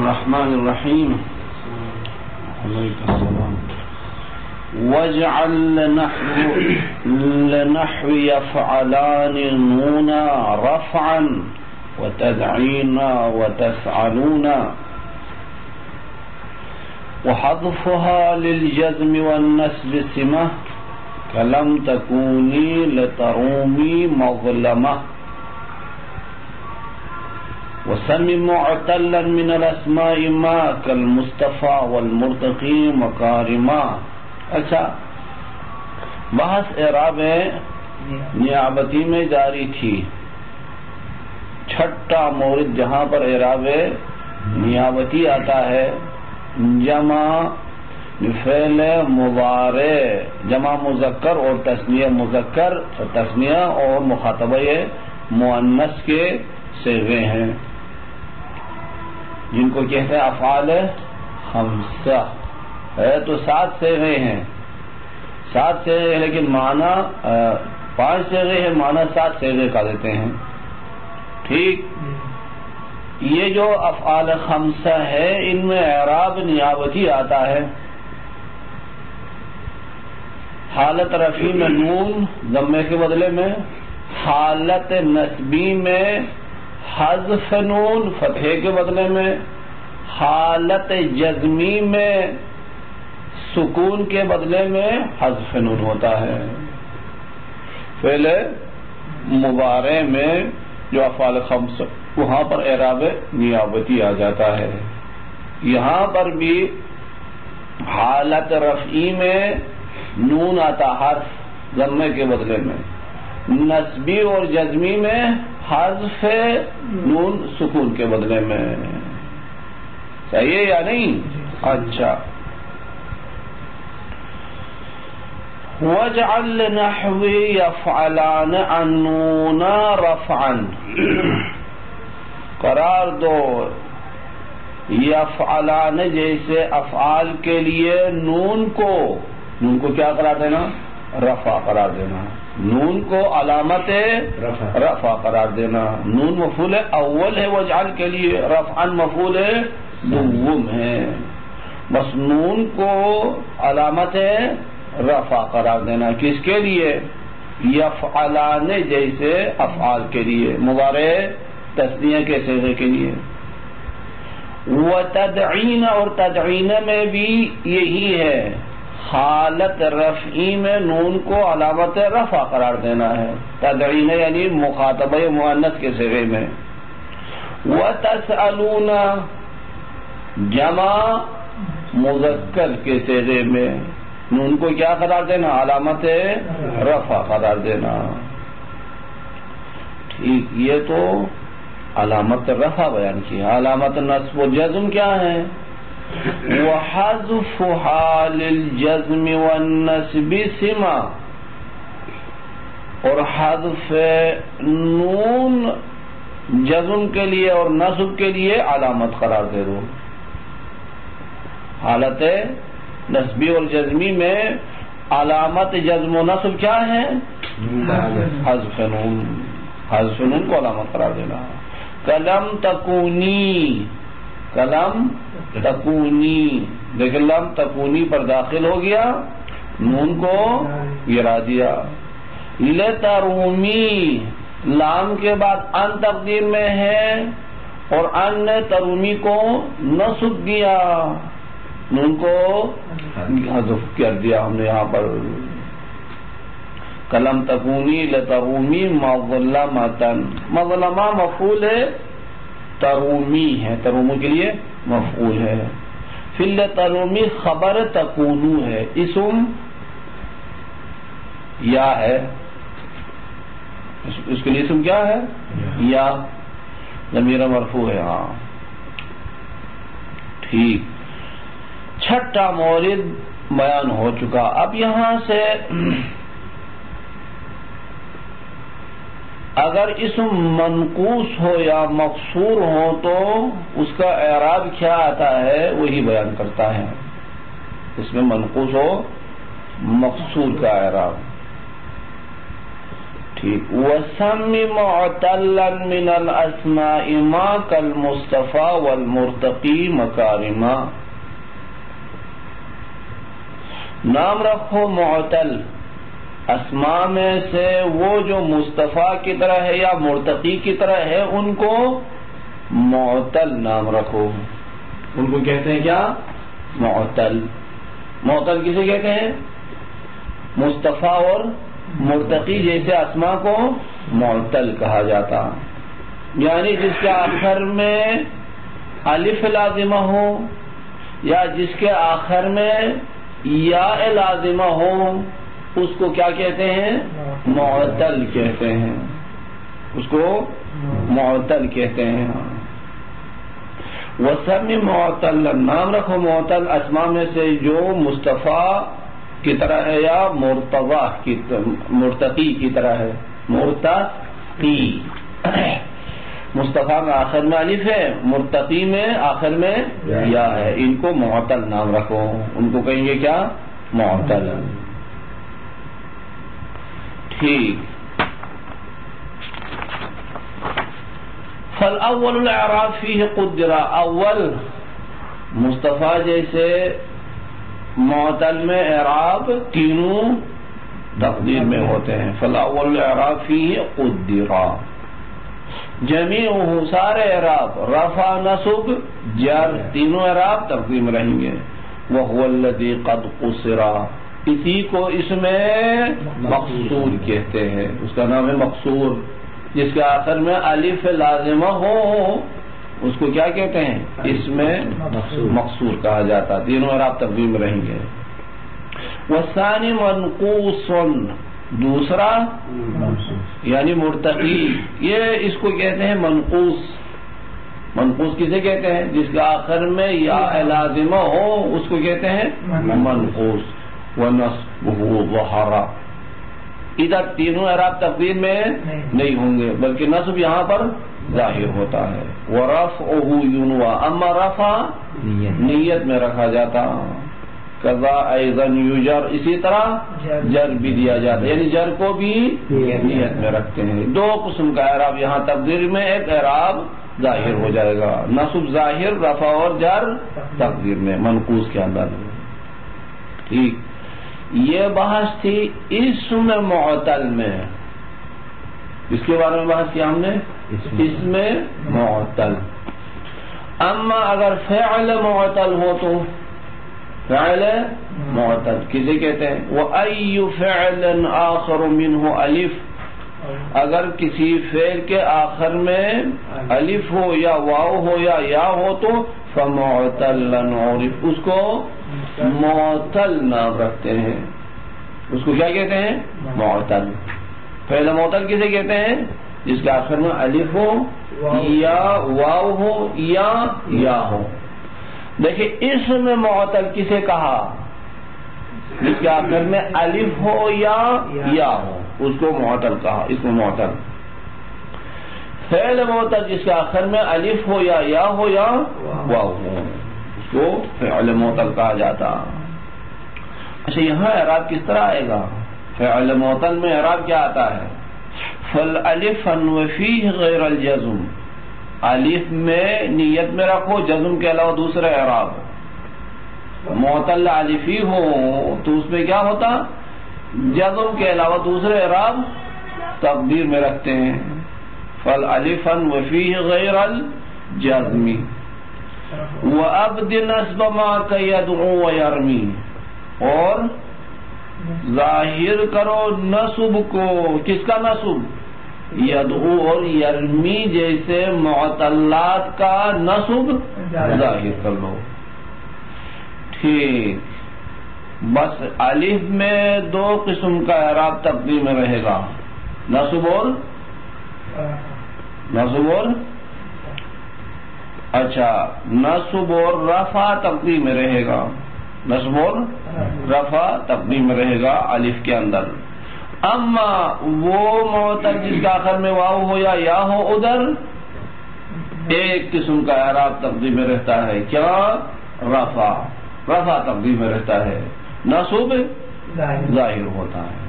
الرحمن الرحيم. عليك السلام. واجعل لنحو يفعلان نونا رفعا وتدعينا وتفعلونا وحذفها للجزم والنسب سمة كلم تكوني لترومي مظلمة وسم معتلا من الاسماء ما كالمصطفى والمرتقي مكارما. اچھا، بحث اعراب نیابتی میں جاری تھی. چھٹا مورد جہاں پر اعراب نیابتی آتا ہے جمع فعل مضارع، جمع مذکر اور تثنیہ مذکر، تثنیہ اور مخاطبہ مؤنث کے صیغے ہیں جن کو کہتے ہیں افعال خمسہ. ہے تو 7 صیغے ہیں، 7 صیغے ہیں لیکن معنی 5 صیغے ہیں، معنی 7 صیغے کا دیتے ہیں. ٹھیک، یہ جو افعال خمسہ ہے ان میں اعراب نیابتی آتا ہے. حالت رفعی میں نون ضمے کے بدلے میں، حالت نسبی میں حذف نون فتحے کے بدلے میں، حالت جزمی میں سکون کے بدلے میں حذف نون ہوتا ہے. فعل مضارع میں جو افعال خمس وہاں پر اعراب نیابتی آ جاتا ہے. یہاں پر بھی حالت رفعی میں نون آتا حرف ضمے کے بدلے میں، نسبی اور جزمی میں حذف نون سکون کے بدلے میں. صحیح ہے یا نہیں؟ اچھا، وَاجْعَلْ نَحْوِ يَفْعَلَانَ النُّونَ رَفْعًا، قرار دو یفعلان جیسے افعال کے لیے نون کو کیا قرار دینا؟ رفع قرار دینا. نون کو علامت رفع قرار دینا. نون مفعول اول ہے واجعل کے لیے، رفعا مفعول دوم ہے. بس نون کو علامت رفع قرار دینا. کس کے لیے؟ یفعلان جیسے افعال کے لیے، مضارع تثنیہ کے صیغے کے لیے. وتدعین، اور تدعین میں بھی یہی ہے، حالت رفعی میں نون کو علامت رفع قرار دینا ہے. تدعین یعنی مخاطبہ مؤنث کے صیغے میں. وتسألون جمع مذکر کے صیغے میں نون کو کیا قرار دینا؟ علامت رفع قرار دینا. ٹھیک، یہ تو علامت رفع بیان کی. علامت نصب و جزم کیا ہے؟ وَحَذْفُهَا لِلْجَزْمِ وَالنَّسْبِ سِمَةً، اور حذف نون جزم کے لیے اور نصب کے لیے علامت قرار دے دو. حالت نسبی اور جزمی میں علامت جزم و نصب کیا ہے؟ حذف نون. حذف نون کو علامت قرار دینا. کلم تکونی، کلم تکونی، لیکن لم تکونی پر داخل ہو گیا، نون کو گرا دیا. لترومی، لام کے بعد ان تقدیر میں ہے اور ان نے ترومی کو نصب دیا، نون کو حذف کر دیا ہم نے یہاں پر. کلم تکونی لترومی مظلمتن، مظلمہ مفعول ہے، ترومی ہے، ترومی کے لیے مفعول ہے. فی لترومی خبر تکونو ہے، اسم یا ہے، اس کے لیے اسم کیا ہے؟ یا، ضمیر مرفوع ہے. ہاں ٹھیک، چھٹا مورد بیان ہو چکا. اب یہاں سے اگر اسم منقوص ہو یا مقصور ہو تو اس کا اعراب کیا آتا ہے وہی بیان کرتا ہے. اس میں منقوص ہو مقصور کا اعراب. ٹھیک. وسم معتلا من الاسماء ما کالمصطفى والمرتقی مکارما. نام رکھو معتل اسماء میں سے وہ جو مصطفیٰ کی طرح ہے یا مرتقی کی طرح ہے، ان کو معتل نام رکھو. ان کو کہتے ہیں کیا؟ معتل. معتل کسے کہتے ہیں؟ مصطفیٰ اور مرتقی جیسے اسماء کو معتل کہا جاتا، یعنی جس کے آخر میں الف لازمہ ہو یا جس کے آخر میں یا لازمہ ہو، اس کو کیا کہتے ہیں؟ معتل کہتے ہیں. اس کو معتل کہتے ہیں. وسم معتل، نام رکھو معتل اسماء میں سے جو مصطفیٰ کی طرح ہے یا مرتقی کی طرح ہے. مرتقی، مصطفیٰ میں آخر میں الف ہے، مرتقی میں آخر میں یا ہے. ان کو معتل نام رکھو. ان کو کہیں گے کیا؟ معتل. ٹھیک. فالاول الاعراب فیہ قدر، اول مصطفیٰ جیسے معتل میں اعراب تینوں تقدیر میں ہوتے ہیں. فالاول الاعراب فیہ قدر، جمیعہ سارے اعراب، رفع نصب جر تینوں اعراب تقدیر میں رہیں گے. وہو الذی قد قصر، اسی کو اس میں مقصور کہتے ہیں. اس کا نام ہے مقصور. جس کے آخر میں الف لازمہ ہو اس کو کیا کہتے ہیں؟ اس میں مقصور کہا جاتا. تینوں اعراب تقدیر میں رہیں گے. والثانی منقوص، دوسرا یعنی مرتقی، یہ اس کو کہتے ہیں منقوص. منقوص کسے کہتے ہیں؟ جس کے آخر میں یا لازمہ ہو اس کو کہتے ہیں منقوص. ونصبہ ظہر، ادھر تینوں اعراب تقدیر میں نہیں ہوں گے بلکہ نصب یہاں پر ظاہر ہوتا ہے. ورفعہ ینوی، اما رفع نیت میں رکھا جاتا. کذا ایضا یجر، اسی طرح جر بھی دیا جاتا ہے، یعنی جر کو بھی نیت میں رکھتے ہیں. دو قسم کا اعراب یہاں تقدیر میں، ایک اعراب ظاہر ہو جائے گا، نصب ظاہر، رفع اور جر تقدیر میں منقوص کے اندر. ٹھیک. یہ بحث تھی اسم معتل میں، اس کے بارے میں بحث کیا ہم نے، اسم معتل. اما اگر فعل معتل ہو تو فعل معتل کسے کہتے ہیں؟ وَأَيُّ فِعْلٍ آخَرُ مِنْهُ الف، اگر کسی فعل کے آخر میں الف ہو یا واو ہو یا یا ہو تو فَمُعْتَلًا عُرِفَ، اس کو معتل نام رکھتے ہیں. اس کو کیا کہتے ہیں؟ معتل. فعل معتل کسے کہتے ہیں؟ جس کے آخر میں الف ہو یا واو ہو یا ہو. دیکھیں اسم معتل کسے کہا؟ جس کے آخر میں الف ہو یا ہو اس کو معتل کہا، اسم معتل. فعل معتل جس کے آخر میں الف ہو یا ہو یا واو ہو اس کو فعل معتل کہا جاتا. اچھا یہاں اعراب کس طرح آئے گا؟ فعل معتل میں اعراب کیا آتا ہے؟ فالالف وفیہ غیر الجزم، الف میں نیت میں رکھو جزم کے علاوہ دوسرا اعراب. معتل الفی ہو تو اس میں کیا ہوتا؟ جزم کے علاوہ دوسرے اعراب تقدیر میں رکھتے ہیں. فالالف وفیہ غیر الجزم وابد نصب ما کیدعو ویرمی، اور ظاہر کرو نصب کو، کس کا نصب؟ یدعو اور یرمی جیسے معتلات کا نصب ظاہر کر لو. ٹھیک. بس الف میں دو قسم کا اعراب تقدیر میں رہے گا، نصب اور اچھا نصب اور رفع تقدیر میں رہے گا، نصب اور رفع تقدیر میں رہے گا الف کے اندر. اما وہ معتل جس کا آخر میں واو ہو یا ہو ادھر ایک قسم کا اعراب تقدیر میں رہتا ہے. کیا؟ رفع تقدیر میں رہتا ہے، نصب ظاہر ہوتا ہے.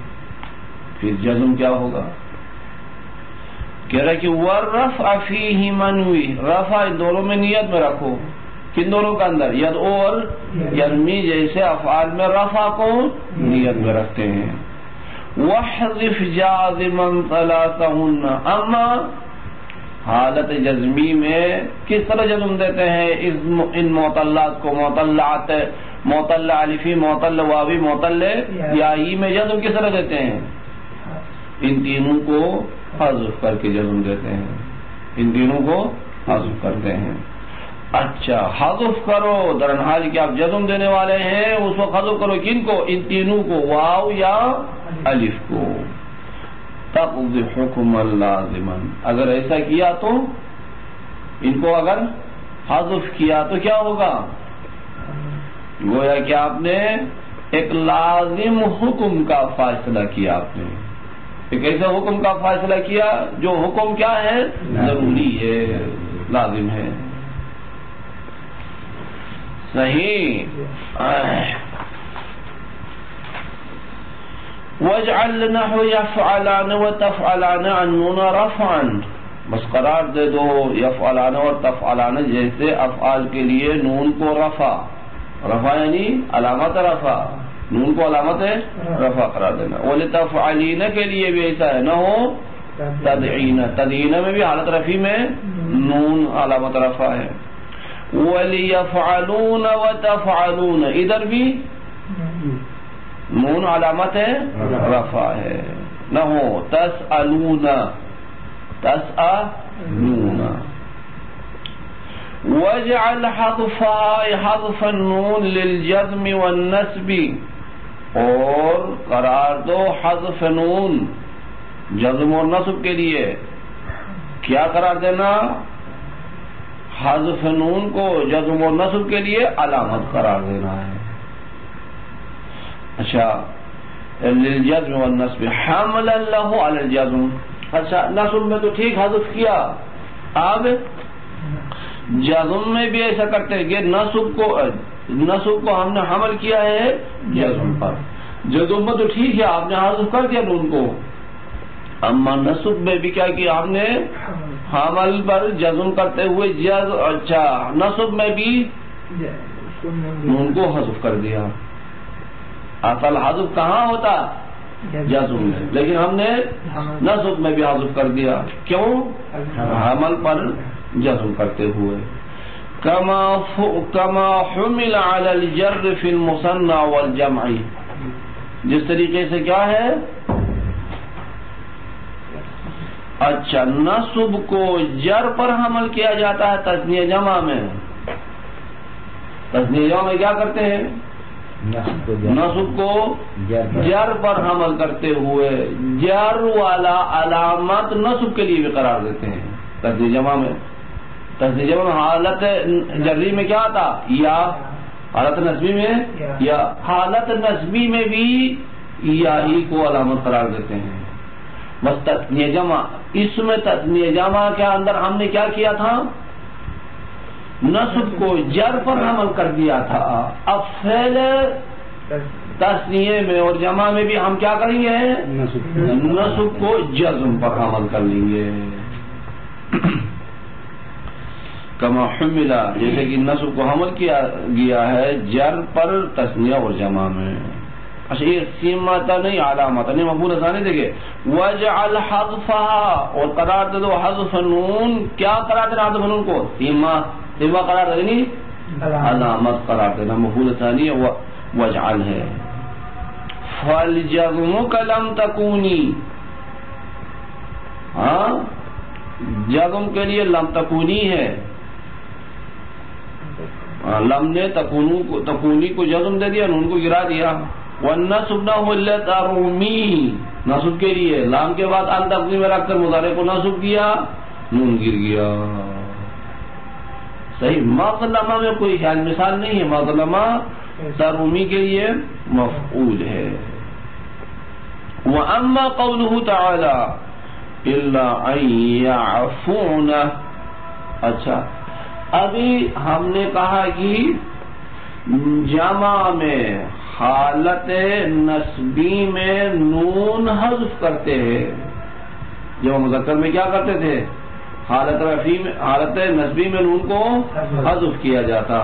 پھر جزم کیا ہوگا؟ کہہ رہا کہ والرفع فیہ منوی، رفع ان دونوں میں نیت میں رکھو. کن دونوں کا اندر؟ ید اور یرمی جیسے افعال میں رفع کو نیت میں رکھتے ہیں. واحذف جازما ثلاثہن، اما حالت جزمی میں کس طرح جزم دیتے ہیں ان معطلات کو؟ معطلات، معطل الفی، معطل واوی، معطل یائی میں جزم کس طرح دیتے ہیں؟ ان تینوں کو حذف کر کے جزم دیتے ہیں، ان تینوں کو حذف کرتے ہیں. اچھا حذف کرو درنحال کہ آپ جزم دینے والے ہیں، اس وقت حذف کرو کن کو؟ ان تینوں کو، واو یا الف کو. تقضی حکم لازما، اگر ایسا کیا تو ان کو اگر حذف کیا تو کیا ہوگا؟ گویا کہ آپ نے ایک لازم حکم کا فیصلہ کیا، آپ نے ایک ایسے حکم کا فیصلہ کیا جو حکم کیا ہے؟ ضروری ہے، لازم ہے. صحیح. وَاجْعَلْ نَحْوَ يَفْعَلَانَ وَتَفْعَلَانَ عَنُّونَ رَفْعًا، بس قرار دے دو یفعلان اور تفعلان جیسے افعال کے لیے نون کو رفع، رفع یعنی علامت رفع، نون کو علامت رفع قرار دینا. وَلِتَفْعَلِينَ کے لیے بھی ایسا ہے، نہ ہو تدعین، تدعین میں بھی حالت رفع میں نون علامت رفع ہے. وَلِيَفْعَلُونَ وَتَفْعَلُونَ ادھر بھی نون علامت ہے رفع ہے، نہ ہو تسألون، تسألون. وَاجْعَلْ حَذْفَهَا حَذْفَ النُّونِ لِلْجَزْمِ وَالنَّسْبِ، اور قرار دو حذف نون جزم اور نصب کے لیے. کیا قرار دینا؟ حذف نون کو جزم اور نصب کے لیے علامت قرار دینا ہے. اچھا للجزم والنصب حملا له على الجزم. اچھا نصب میں تو ٹھیک حذف کیا، اب جزم میں بھی ایسا کرتے ہیں کہ نصب کو ہم نے حمل کیا ہے جزم پر. جزم میں تو ٹھیک ہے آپ نے حذف کر دیا نون کو، اما نصب میں بھی کیا کیا آپ نے؟ حمل پر جزم کرتے ہوئے اچھا نصب میں بھی نون کو حذف کر دیا. اصل حذف کہاں ہوتا؟ جزم میں، لیکن ہم نے نصب میں بھی حذف کر دیا. کیوں؟ حمل پر جزم کرتے ہوئے. کما حمل علی الجر فی المثنى والجمع، جس طریقے سے کیا ہے؟ اچھا نصب کو جر پر حمل کیا جاتا ہے تثنیہ جمع میں. تثنیہ جمع میں کیا کرتے ہیں؟ نصب کو جر پر حمل کرتے ہوئے جر والا علامت نصب کے لیے بھی قرار دیتے ہیں تثنیہ جمع میں. تثنیہ جمع میں حالت جری میں کیا تھا؟ یا. حالت نصبی میں یا. حالت نصبی میں بھی یا ہی کو علامت قرار دیتے ہیں. بس تثنیہ جمع، اس میں تثنیہ جمع کے اندر ہم نے کیا کیا تھا؟ نصب کو جر پر حمل کر دیا تھا. اب فعل تثنیہ میں اور جمع میں بھی ہم کیا کریں گے؟ نصب کو جزم پر حمل کر لیں گے. کما حملہ، جیسے کہ نصب کو حمل کیا گیا ہے جر پر تثنیہ اور جمع میں. اچھا یہ سیمتا نہیں علامت نہیں، مفعول ثانی دیکھے. وَاجْعَلْ حَذْفَهَا، اور قرار دے دو حذف نون. کیا قرار دینا حذف نون کو؟ سیما قرار دینی، علامت قرار دینا. مفعول ثانی وَاجْعَلْ ہے. فَالْجَزْمُ كَلَمْ تَكُونِي، ہاں جزم کے لیے لم تکونی ہے. لم نے تکونی کو جزم دے دیا، نون کو گرا دیا. والنصب نحو لترمی، نصب کے لیے لام کے بعد ان تقدیم میں رکھ کر مضارع کو نصب کیا، نون گر گیا. صحیح. مظلمہ میں کوئی خیال مثال نہیں ہے، مظلمہ ترمی کے لیے مفعول ہے. وَأَمَّا قَوْلُهُ تَعَالَى إِلَّا أَن يَعْفُونَ. اچھا ابھی ہم نے کہا کہ جمع میں حالت نسبی میں نون حذف کرتے ہیں، جب مذکر میں کیا کرتے تھے؟ حالت رفیع میں، حالت نسبی میں نون کو حذف کیا جاتا،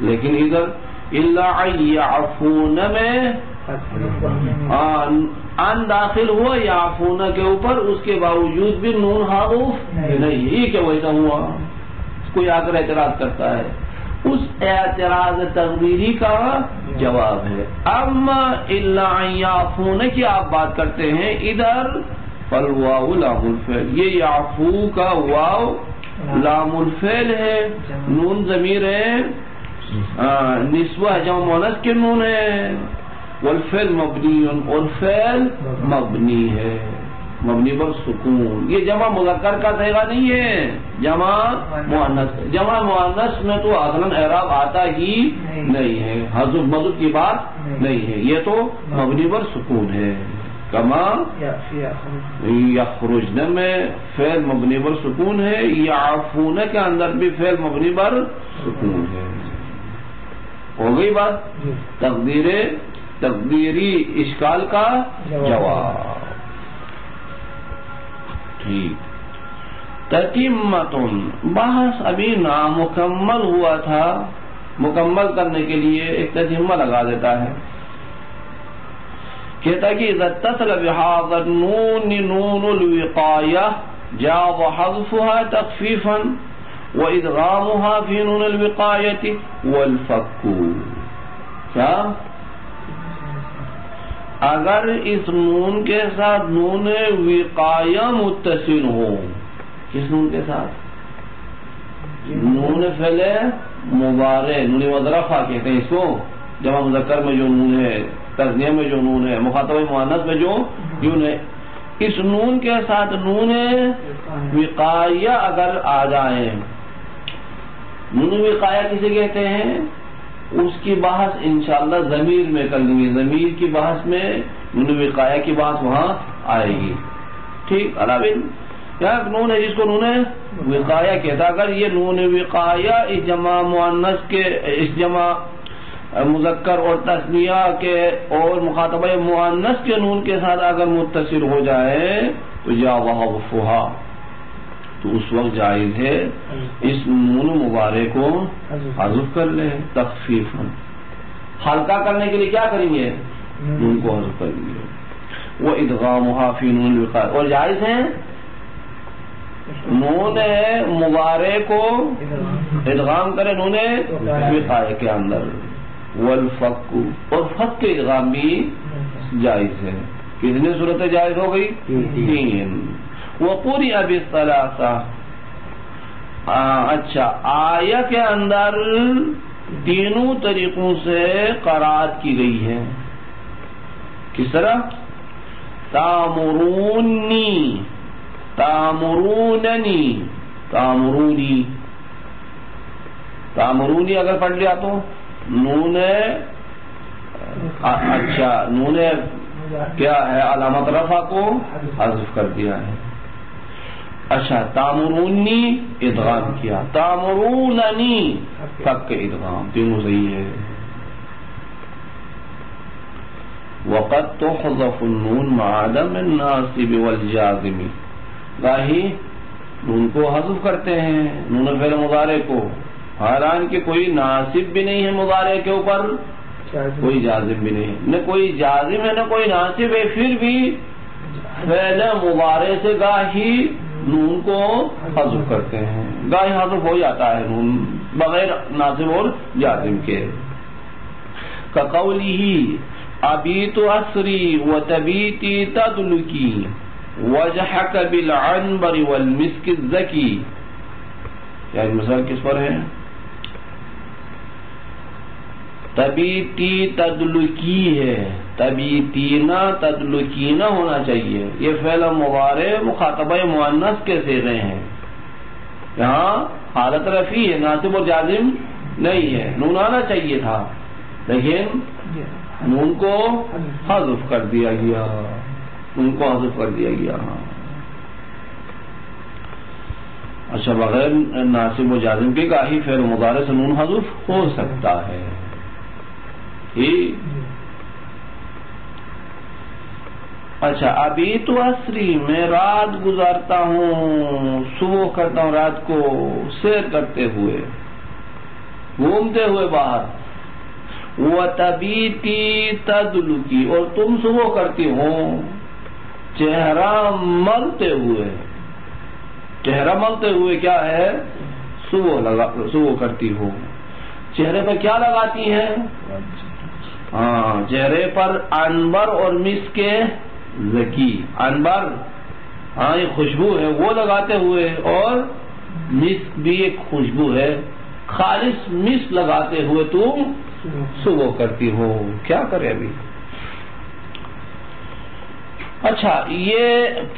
لیکن ادھر الا یعفون میں ان داخل ہوا یعفون کے اوپر، اس کے باوجود بھی نون حذف نہیں، یہ کیا ویسا ہوا؟ کوئی آ کر اعتراض کرتا ہے، اس اعتراض تقدیری کا جواب ہے اما الا یعفون کی آپ بات کرتے ہیں ادھر، فالواو لام الفعل، یہ یعفو کا واو لام الفعل ہے، نون ضمیر ہے، نسوہ جمع مؤنث کے نون ہے، والفعل مبنی، اور فعل مبنی ہے، مبنی پر سکون، یہ جمع مذکر کا صیغہ نہیں ہے، جمع مؤنث، جمع مؤنث میں تو اصلاً اعراب آتا ہی نہیں ہے، حذف مذف کی بات نہیں ہے، یہ تو مبنی پر سکون ہے، کما یخرجن میں فعل مبنی پر سکون ہے، یعفون کے اندر بھی فعل مبنی پر سکون ہے۔ ہو گئی بات؟ تقدیری اشکال کا جواب، ٹھیک۔ تتمتن، بحث ابھی نامکمل ہوا تھا، مکمل کرنے کے لیے ایک تتمہ لگا دیتا ہے، کہتا ہے کہ اذا اتصل بهذا النون نون الوقایہ جاز حذفها تخفیفا وادغامها في نون الوقایۃ والفک، کیا اگر اس نون کے ساتھ نون وقایہ متصل ہو، کس نون کے ساتھ؟ نون فعل مضارع، نون مضرفہ کہتے ہیں اس کو، جمع مذکر میں جو نون ہے، تثنیہ میں جو نون ہے، مخاطب مؤنث میں جو نون ہے، اس نون کے ساتھ نون وقایہ اگر آ جائیں، نون وقایہ کسے کہتے ہیں؟ اس کی بحث انشاءاللہ ضمیر میں کر لیں گے، ضمیر کی بحث میں نون وقایہ کی بحث وہاں آئے گی، ٹھیک۔ علاوہ یہاں نون ہے جس کو نون وقایہ کہتا، اگر یہ نون وقایہ اس جمع مؤنث کے، اس جمع مذکر اور تثنیہ کے اور مخاطبہ مؤنث کے نون کے ساتھ اگر متصل ہو جائے تو جاز حذفها، تو اس وقت جائز ہے اس نون مبارک کو حذف کر لیں، تخفیفا، ہلکا کرنے کے لیے کیا کریں گے؟ نون کو حذف کر لیں گے، وہ ادغامها فی نون الوقایہ، اور جائز ہے نون مبارک کو ادغام کرے نون وقایہ کے اندر، والفک، اور فک کے ادغام بھی جائز ہے۔ کتنی صورتیں جائز ہو گئی؟ تین۔ وقرئ بالثلاثہ، اچھا آیہ کے اندر تینوں طریقوں سے قرأت کی گئی ہے، کس طرح؟ تامرونی، تامروننی، تامرونی، تامرونی اگر پڑھ لیا تو نون، اچھا نون کیا ہے؟ علامت رفع کو حذف کر دیا ہے، اچھا تامرونی ادغام کیا، تامروننی فک ادغام، تینوں صحیح ہے۔ وقد تحذف النون مع عدم الناصب والجازم، گاہی نون کو حذف کرتے ہیں، نون فعل مضارع کو، حالانکہ کوئی ناصب بھی نہیں ہے مضارع کے اوپر، کوئی جازم بھی نہیں، نہ کوئی جازم ہے نہ کوئی ناصب ہے، پھر بھی فعل مضارع سے گاہی نون کو حذف کرتے ہیں، گاہی حذف ہو جاتا ہے نون بغیر ناصب اور جازم کے، کقولہ ابیت اسری وتبیتی تدلکی وجحک بالعنبر والمسک الزکی، یعنی مثال کس پر ہے؟ تبیتی تدلکی ہے، تبیتینا تدلکینا ہونا چاہیے، یہ فعل مضارع مخاطبہ مؤنث کے صیغے ہیں، یہاں حالت رفیع ہے، ناصب اور جازم نہیں ہے، نون آنا چاہیے تھا لیکن نون کو حذف کر دیا گیا، نون کو حذف کر دیا گیا۔ اچھا بغیر ناصب و جازم کے گاہی فعل مضارع سے نون حذف ہو سکتا ہے، اچھا ابھی تو عصری میں رات گزارتا ہوں، صبح کرتا ہوں رات کو سیر کرتے ہوئے، گھومتے ہوئے باہر. وَتَبِيتِ تَدْلُكِ اور تم صبح کرتی ہو چہرہ ملتے ہوئے. چہرہ ملتے ہوئے کیا ہے؟ صبح کرتی ہو. چہرے پر کیا لگاتی ہے؟ چہرے پر عنبر اور مسک زکی. عنبر یہ خوشبو ہے وہ لگاتے ہوئے، اور مسک بھی ایک خوشبو ہے، خالص مسک لگاتے ہوئے تم صبح کرتی ہو. کیا کرے ابھی؟ اچھا یہ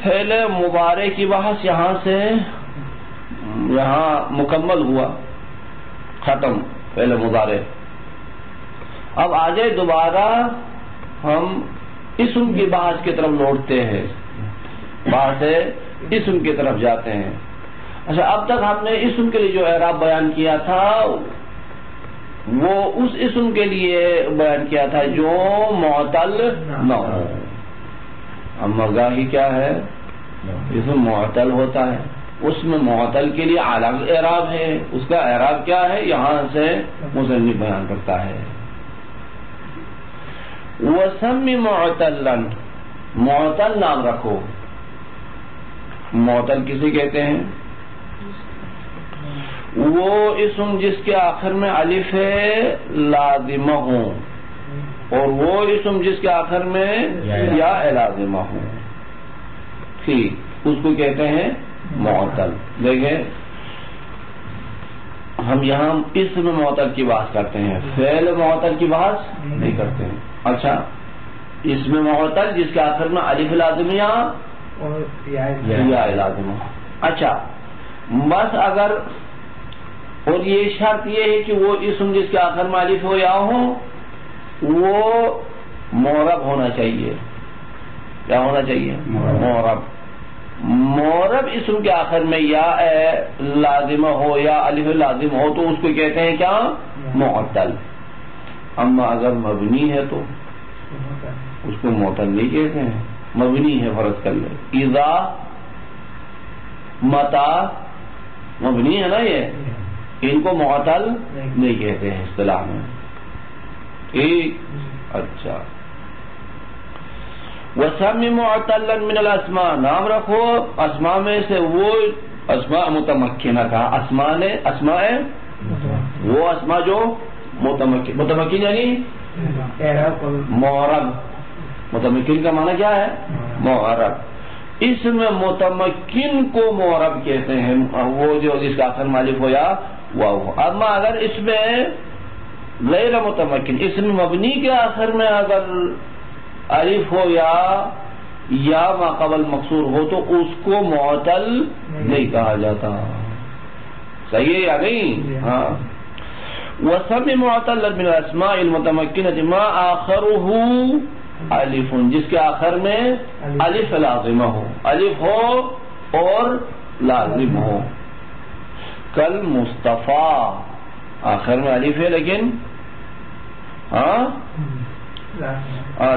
فعل مضارع کی بحث یہاں سے مکمل ہوا، ختم فعل مضارع. اب آجے دوبارہ ہم اسم کی بحث کی طرف لوٹتے ہیں، وہاں سے اسم کی طرف جاتے ہیں. اچھا اب تک ہم نے اسم کے لیے جو اعراب بیان کیا تھا وہ اس اسم کے لیے بیان کیا تھا جو معتل نہ ہو. اما گاہی کیا ہے؟ اسم معتل ہوتا ہے، اس میں معتل کے لیے الگ اعراب ہے. اس کا اعراب کیا ہے یہاں سے مصنف بیان کرتا ہے. وَسَمِّ مُعْتَلًا معتل نام رکھو. معتل کسے کہتے ہیں؟ وہ اسم جس کے آخر میں الف لازمہ ہو، اور وہ اسم جس کے آخر میں یا لازمہ ہو، ٹھیک، اس کو کہتے ہیں معتل. دیکھیں ہم یہاں اسم معتل کی بات کرتے ہیں، فعل معتل کی بات نہیں کرتے ہیں. اچھا اسم معتل جس کے آخر میں الف لازمیہ یا لازمہ. اچھا بس اگر، اور یہ شرط یہ ہے کہ وہ اسم جس کے آخر میں الف ہو یا ہو وہ معرب ہونا چاہیے. کیا ہونا چاہیے؟ معرب. معرب اسم کے آخر میں یا لازمہ ہو یا الف لازم ہو تو اس کو کہتے ہیں کیا؟ معتل. اما اگر مبنی ہے تو اس کو معتل نہیں کہتے ہیں. مبنی ہے فرض کر لیں، اذا متا مبنی ہے نا، یہ ان کو معتل نہیں کہتے ہیں اصطلاح میں. ٹھیک. اچھا وَسَمِّ مُعْتَلًا مِنَ الْأَسْمَاءِ نام رکھو اسماء میں سے وہ اسماء متمکنہ کا. اسماء وہ اسماء جو متمکن یعنی معرب. متمکن کا معنی کیا ہے؟ معرب. اس میں متمکن کو معرب کہتے ہیں، وہ جو جس کا آخر الف ہو یا واو. اما اگر اس میں غیر متمکن، اس میں مبنی کے آخر میں اگر الف ہو یا ما قبل مقصور ہو تو اس کو معتل نہیں کہا جاتا. صحیح ہے یا نہیں؟ ہاں. وَسَمِّ مُعْتَلًا مِنَ الْأَسْمَاءِ الْمُتَمَكِّنَةِ مَا آخَرُهُ الف، جس کے آخر میں الف لازمہ ہو، الف ہو اور لازم ہو. کل مصطفیٰ آخر میں الف ہے لیکن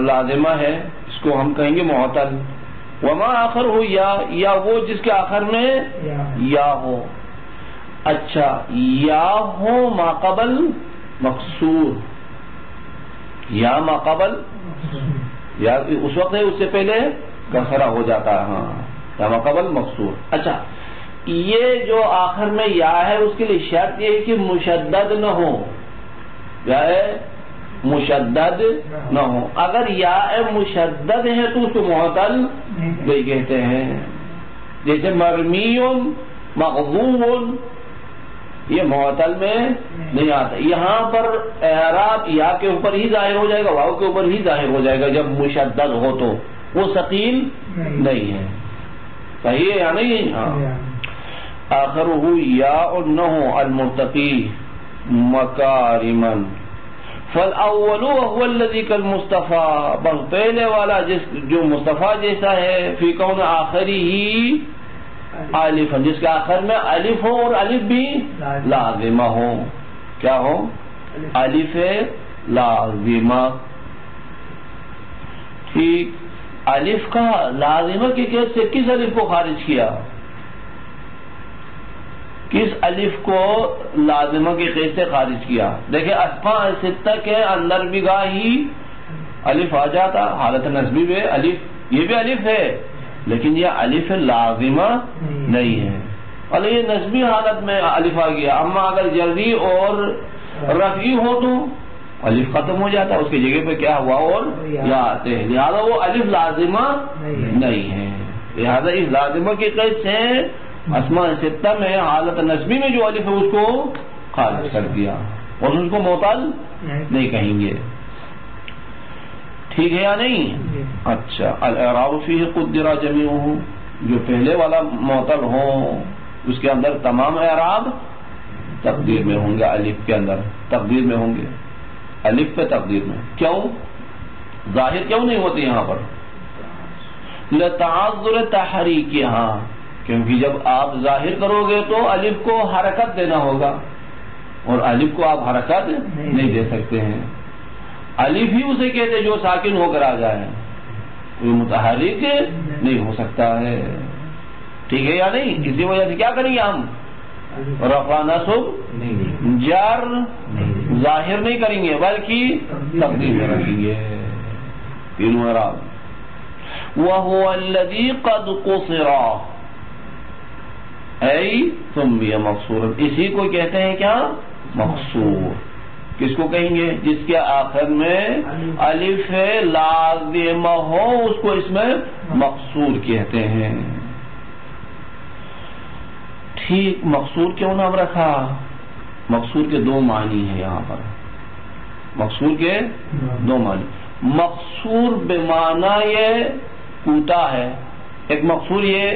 لازمہ ہے، اس کو ہم کہیں گے معتل. وما آخر ہو یا وہ جس کے آخر میں یا ہو. اچھا یا ہو ما قبل مقصور، یا ما قبل یا اس وقت ہے اس سے پہلے کسرہ ہو جاتا ہے. ہاں یا ما قبل مقصور. اچھا یہ جو آخر میں یا ہے اس کے لیے شرط یہ ہے کہ مشدد نہ ہو. یا مشدد نہ ہو. اگر یا مشدد ہے تو اس کو معتل نہیں کہتے ہیں. جیسے مرمی مغضوب، یہ معتل میں نہیں آتا. یہاں پر اعراب یا کے اوپر ہی ظاہر ہو جائے گا، واو کے اوپر ہی ظاہر ہو جائے گا جب مشدد ہو تو. وہ ثقیل نہیں ہے. صحیح ہے یا نہیں؟ ہاں. آخر ہو یا اور نہ ہو المرتقی مکارمن فالاول وهو الذي كالمصطفى، بس پہلے والا جو مصطفیٰ جیسا ہے، فی کون آخری ہی الف، جس کے آخر میں الف ہو اور الف بھی لازمہ ہو. کیا ہو؟ الف لازمہ. ٹھیک. الف کا لازمہ کی قید سے کس الف کو خارج کیا؟ کس الف کو لازمہ کی قید سے خارج کیا؟ دیکھیں اسماء ستہ کے اندر بھی گاہی الف آ جاتا، حالت نسبی میں الف، یہ بھی الف ہے لیکن یہ الف لازمہ نہیں ہے، اور یہ نسبی حالت میں الف آ گیا۔ اما اگر جلدی اور رفعی ہو تو الف ختم ہو جاتا، اس کی جگہ پہ کیا ہوا اور یا آتے ہیں، لہذا وہ الف لازمہ نہیں ہے، لہذا اس لازمہ کی قید سے اسماء ستہ میں حالت نسبی میں جو الف ہے اس کو خارج کر دیا اور اس کو معطل نہیں کہیں گے، ٹھیک ہے یا نہیں؟ اچھا، الاعراب فیہ قدر جمیعہ، جو پہلے والا معطل ہو اس کے اندر تمام اعراب تقدیر میں ہوں گے، الف کے اندر تقدیر میں ہوں گے، الف پہ تقدیر میں، کیوں؟ ظاہر کیوں نہیں ہوتے یہاں پر؟ لتعذر تحریک، یہاں کیونکہ جب آپ ظاہر کرو گے تو الف کو حرکت دینا ہوگا اور الف کو آپ حرکت نہیں دے سکتے ہیں، الف ہی اسے کہتے جو ساکن ہو کر آ جائے، کوئی متحرک نہیں ہو سکتا ہے، ٹھیک ہے یا نہیں؟ اسی وجہ سے کیا کریں گے ہم؟ رفع نصب جر ظاہر نہیں کریں گے بلکہ تقدیر میں رکھیں گے، تینوں اعراب۔ وَهُوَ الَّذِي قَدْ قُصِرَ ای سمي مقصورا، اسی کو کہتے ہیں کیا؟ مقصور۔ کس کو کہیں گے؟ جس کے آخر میں الف لازمہ ہو اس کو اس میں مقصور کہتے ہیں، ٹھیک۔ مقصور کیوں نام رکھا؟ مقصور کے دو معنی ہیں یہاں پر، مقصور کے دو معنی، مقصور بمعنی یہ کوتا ہے، ایک مقصور یہ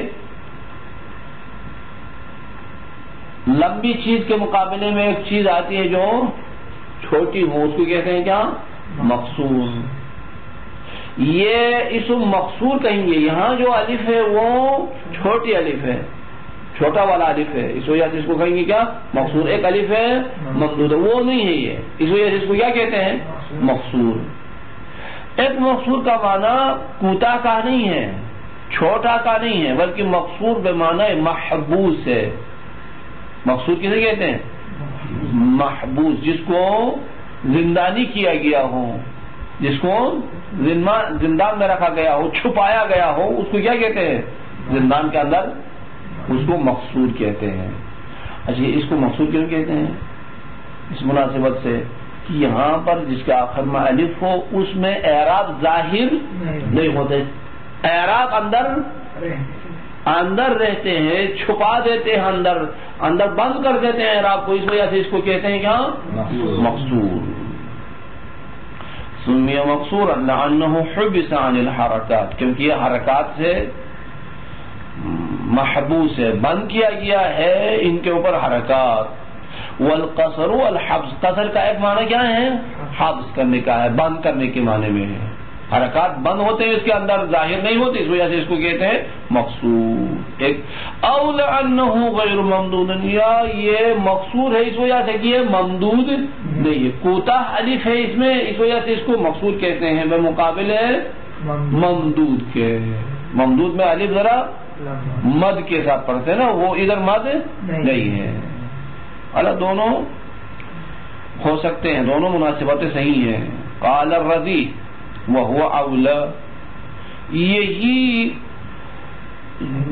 لمبی چیز کے مقابلے میں ایک چیز آتی ہے جو چھوٹی ہو اس کو کہتے ہیں کیا؟ مقصور۔ یہ اسم مقصور کہیں گے، یہاں جو الف ہے وہ چھوٹی الف ہے، چھوٹا والا الف ہے، اس وجہ سے اس کو کہیں گے کیا؟ مقصور۔ ایک الف ہے ممدود، وہ نہیں ہے یہ، اس وجہ سے اس کو کیا کہتے ہیں؟ مقصور۔ ایک مقصور کا معنی کوتا کا نہیں ہے، چھوٹا کا نہیں ہے، بلکہ مقصور بمعنی محبوس ہے۔ مقصور کسے کہتے ہیں؟ محبوس، جس کو زندانی کیا گیا ہو، جس کو زندان میں رکھا گیا ہو، چھپایا گیا ہو، اس کو کیا کہتے ہیں؟ زندان کے اندر، اس کو مقصور کہتے ہیں۔ اچھا، اس کو مقصور کیوں کہتے ہیں؟ اس مناسبت سے کہ یہاں پر جس کے آخر میں الف ہو اس میں اعراب ظاہر نہیں ہوتے، اعراب اندر رہتے ہیں، چھپا دیتے ہیں، اندر بند کر دیتے ہیں اعراب کو، اس وجہ سے اس کو کہتے ہیں کیا؟ مقصور۔ سمي مقصورا لأنه حبس عن الحركات، کیونکہ یہ حرکات سے محبوس ہے، بند کیا گیا ہے ان کے اوپر حرکات۔ والقصر والحبس، قصر کا ایک معنی کیا ہے؟ حبس کرنے کا ہے، بند کرنے کے معنی میں ہے، حرکات بند ہوتے ہیں اس کے اندر، ظاہر نہیں ہوتے، اس وجہ سے اس کو کہتے ہیں مقصور۔ ایک او لأنه غیر ممدود، یا یہ مقصور ہے اس وجہ سے کہ یہ ممدود نہیں ہے، کوتا الف ہے اس میں، اس وجہ سے اس کو مقصور کہتے ہیں، بمقابل ممدود کے۔ ممدود میں الف ذرا مد کے ساتھ پڑھتے ہیں نا، وہ ادھر مد نہیں ہے، اللہ دونوں ہو سکتے ہیں، دونوں مناسبتیں صحیح ہیں۔ قال الرضی وهو اولا، یہی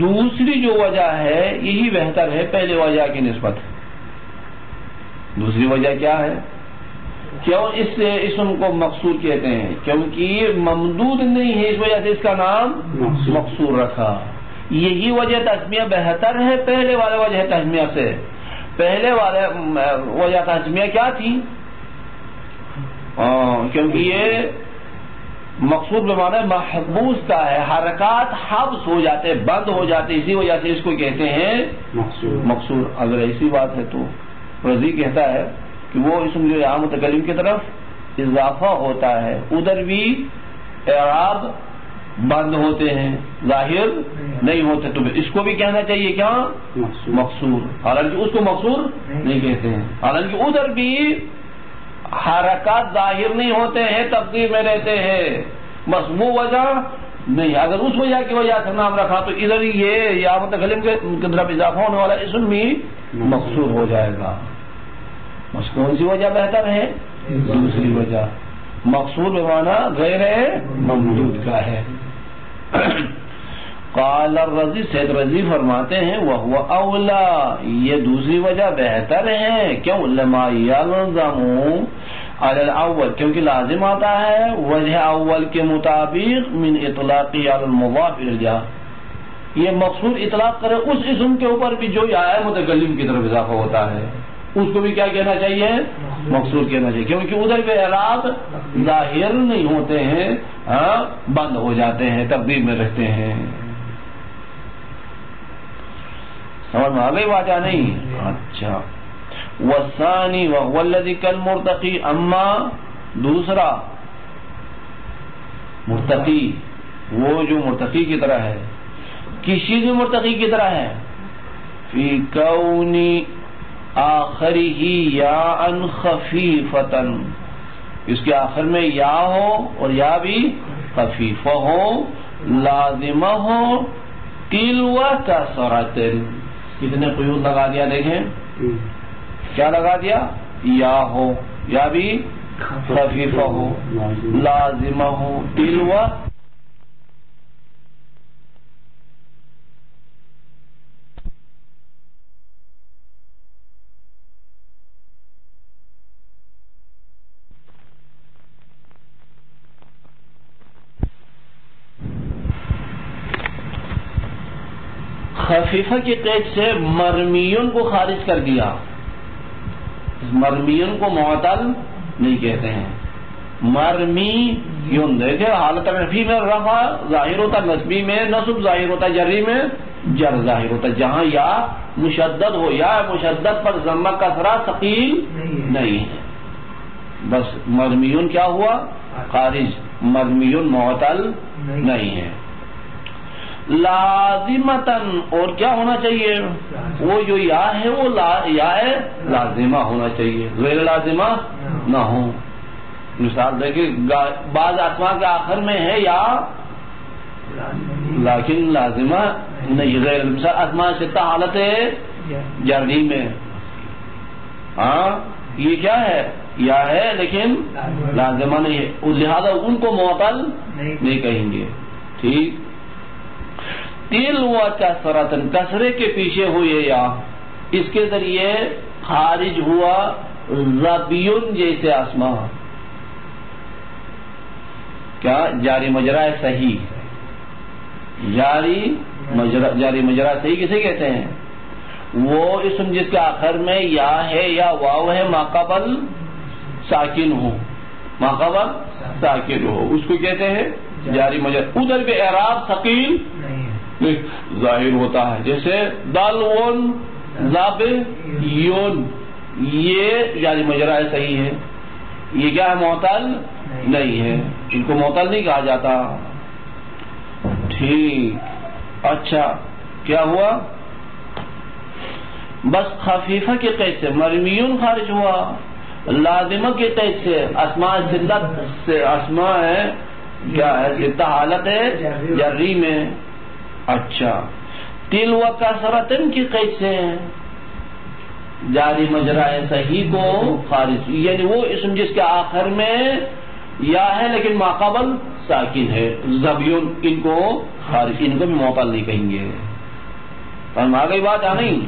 دوسری جو وجہ ہے یہی بہتر ہے پہلے وجہ کی نسبت۔ دوسری وجہ کیا ہے؟ کیوں اس سے اسم کو مقصور کہتے ہیں؟ کیونکہ یہ ممدود نہیں ہے، اس وجہ سے اس کا نام مقصور رکھا۔ یہی وجہ تسمیہ بہتر ہے پہلے والے وجہ تسمیہ سے۔ پہلے والے وجہ تسمیہ کیا تھی؟ کیونکہ یہ مقصود بمعنی محبوس کا ہے، حرکات حبس ہو جاتے، بند ہو جاتے، اسی وجہ سے اس کو کہتے ہیں مقصور۔ اگر ایسی بات ہے تو رضی کہتا ہے کہ وہ اسم جو یہاں متکلم کی طرف اضافہ ہوتا ہے ادھر بھی اعراب بند ہوتے ہیں، ظاہر نہیں ہوتے، تو اس کو بھی کہنا چاہیے کیا؟ مقصور، حالانکہ اس کو مقصور نہیں کہتے ہیں، حالانکہ ادھر بھی حرکات ظاہر نہیں ہوتے ہیں، تقدیر میں رہتے ہیں، بس وہ وجہ نہیں، اگر اس وجہ کی وجہ سے نام رکھا تو ادھر یہ یا متکلم کے طرف اضافہ ہونے والا اسم بھی مقصور ہو جائے گا. بس کون سی وجہ بہتر ہے؟ دوسری وجہ. مقصور بمانا غیر ممدود کا ہے. قال الرزی، سید رضی فرماتے ہیں وہو اولا، یہ دوسری وجہ بہتر ہے. کیوں؟ لما یلزم علی الاول، کیونکہ لازم آتا ہے وجہ اول کے مطابق من اطلاقی علی المضاف الیہ، یہ مقصور اطلاق کرے اس اسم کے اوپر بھی جو یا متکلم کی طرف اضافہ ہوتا ہے، اس کو بھی کیا کہنا چاہیے؟ مقصور کہنا چاہیے، کیونکہ ادھر پہ اعراب ظاہر نہیں ہوتے ہیں، بند ہو جاتے ہیں، تقدیر میں رہتے ہیں. سمجھ میں آ گئی بات یا نہیں؟ اچھا. والثانی وهو الذي كالمرتقی، اما دوسرا مرتقی، وہ جو مرتقی کی طرح ہے. کس چیز میں مرتقی کی طرح ہے؟ فی کون آخری یاء خفیفۃ، اس کے آخر میں یا ہو اور یا بھی خفیفہ ہو، لازمہ ہو، تلو کسرۃ. کتنے قیود لگا دیا دیکھیں، کیا لگا دیا؟ یا ہو، یا بھی خفیفہ ہو، لازمہ ہو، تلو. خفیفہ کی قید سے مرمیون کو خارج کر دیا. مرمیون کو معطل نہیں کہتے ہیں. مرمیون دیکھے حالت رفیع میں رفع ظاہر ہوتا، نصبی میں نصب ظاہر ہوتا، جری میں جر ظاہر ہوتا. جہاں یا مشدد ہو، یا مشدد پر ضمہ کسرہ ثقیل نہیں ہے. بس مرمیون کیا ہوا؟ خارج. مرمیون معطل نہیں ہے. لازمتن، اور کیا ہونا چاہیے؟ وہ جو یا ہے وہ یا لازمہ ہونا چاہیے، غیر لازمہ نہ ہو. مثال دیکھیں، بعض اسماء کے آخر میں ہے یا لیکن لازمہ نہیں. غیر مثال اسماء ستہ حالت جری میں، یہ کیا ہے؟ یا ہے لیکن لازمہ نہیں ہے، لہذا ان کو معطل نہیں کہیں گے. ٹھیک. تل و کسرتن، کسرے کے پیچھے ہوئے یا، اس کے ذریعے خارج ہوا ظبیون جیسے اسماء. کیا؟ جاری مجرا صحیح. جاری مجرا صحیح کسے کہتے ہیں؟ وہ اسم جس کے آخر میں یا ہے یا واو ہے، ماقبل ساکن ہو، ماقبل ساکن ہو، اس کو کہتے ہیں جاری مجرا. ادھر پہ اعراب ثقیل ظاہر ہوتا ہے، جیسے دالون زابیون، یہ جاری مجرا صحیح ہے. یہ کیا ہے؟ معطل نہیں ہے، ان کو معطل نہیں کہا جاتا. ٹھیک. اچھا، کیا ہوا؟ بس خفیفہ کے قید سے مرمیون خارج ہوا. لازمہ کے قید سے اسماء ستہ سے، اسماء ہے کیا ہے؟ ستہ حالت ہے جری میں. اچھا. تل و کسرتن کی قید سے جاری مجرا صحیح کو خارج، یعنی وہ اسم جس کے آخر میں یا ہے لیکن ماقبل ساکن ہے، زبیون، ان کو خارج، ان کو بھی معطل نہیں کہیں گے. آ گئی بات؟ نہیں.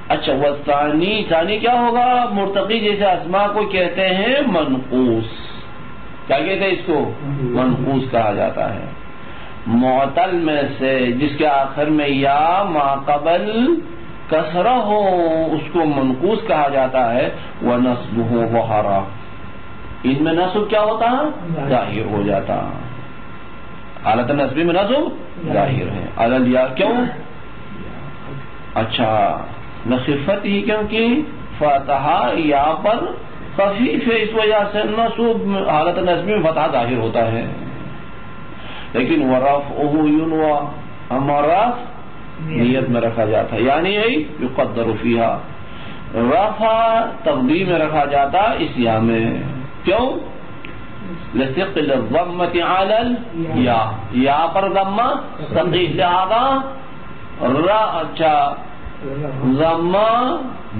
اچھا. والثانی، ثانی کیا ہوگا؟ مرتقی جیسے اسماء کو کہتے ہیں منقوص. کیا کہتے ہیں اس کو؟ منقوص کہا جاتا ہے. معطل میں سے جس کے آخر میں یا ماقبل کسرہ ہو، اس کو منقوص کہا جاتا ہے. ونصبہ ظہرا، ان میں نصب کیا ہوتا ہے؟ ظاہر ہو جاتا. حالت نصبی میں نصب ظاہر ہے. علل یا، کیوں؟ اچھا، نخفت ہی، کیونکہ فتحہ یا پر خفیف ہے، اس وجہ سے نصب حالت نصبی میں فتحہ ظاہر ہوتا ہے. لیکن ورفعہ ینوی، اما رفع نیت میں رکھا جاتا ہے، یعنی یقدر فیہا، رفع تقدیر میں رکھا جاتا اس یا میں. کیوں؟ لثقل الضمۃ علی الیا، یا پر ضمہ ثقیل، لہذا ضمہ